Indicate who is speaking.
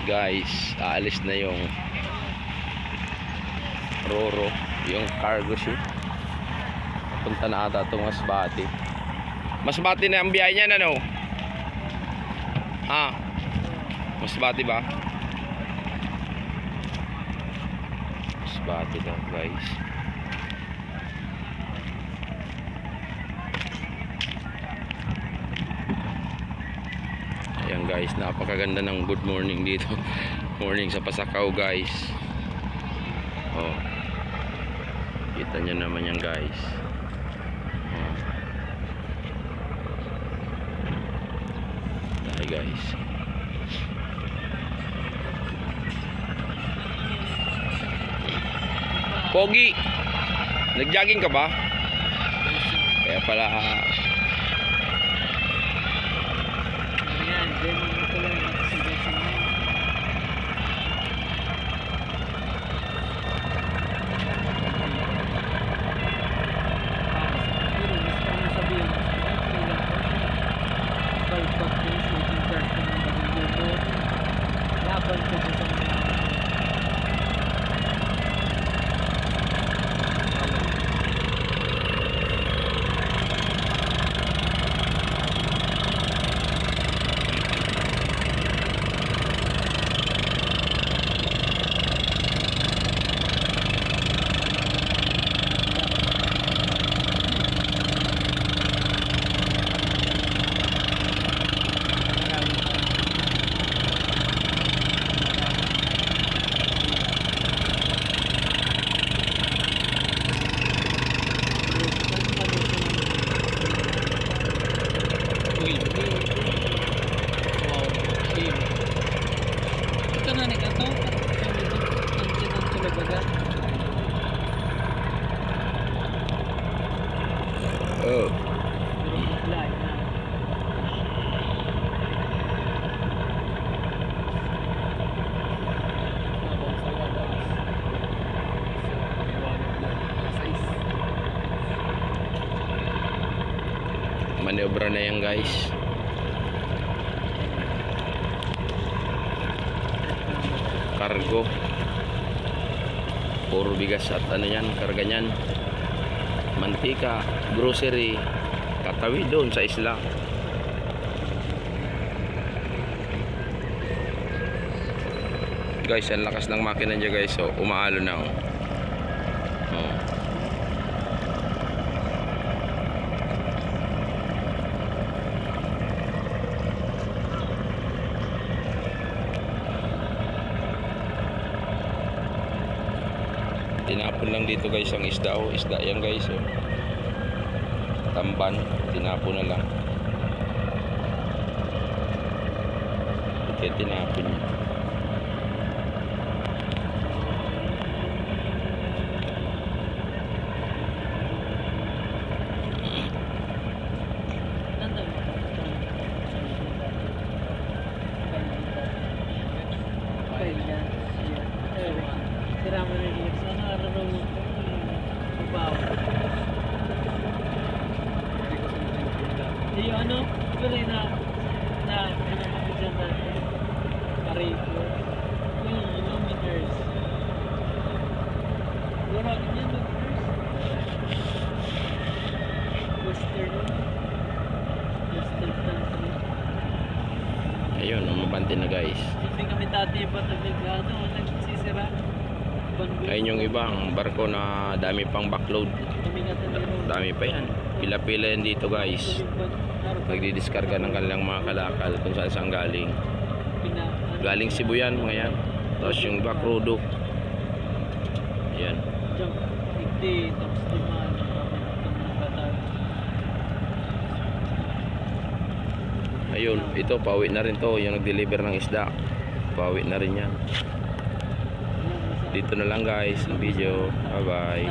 Speaker 1: Guys, aalis na yung Roro, yung cargo ship. Punta na ata itong Masbate. Masbate na ang biyahe niya, ano? Masbate ba? Masbate na, guys. Ayan guys, napakaganda ng good morning dito. Morning sa Pasakaw guys. Oh, kita nyo naman yan guys. Oh. Hi guys. Pogi, nag-jogging ka ba? Kaya pala maniobra na yan guys. Cargo, puro bigas at ano yan, karga nyan, mantika, grocery, tatawid doon sa isla. Guys, ang lakas ng makina niya guys. So umaalo na oh. Tinapon lang dito guys ang isda. Oh, isda yan guys. Oh. Tamban, tinapon na lang. Kaya tinapon niya.
Speaker 2: Ano, tuloy na Caribe, kilometers. Durag niyan Western country.
Speaker 1: Ayun, umabante na guys.
Speaker 2: Hindi kami dati pa nagsisira.
Speaker 1: Ayun yung ibang barko na dami pang backload. Dami pa yan. Pila-pila yan dito guys. Nagdidiskarga ng kanilang mga kalakal kung saan saan galing. Galing Cebu yan mga yan. Tapos yung iba crudo. Yan. Ayun, ito pauwi na rin to. Yung nag-deliver ng isda, pauwi na rin yan. Dito na lang guys ang video. Bye bye.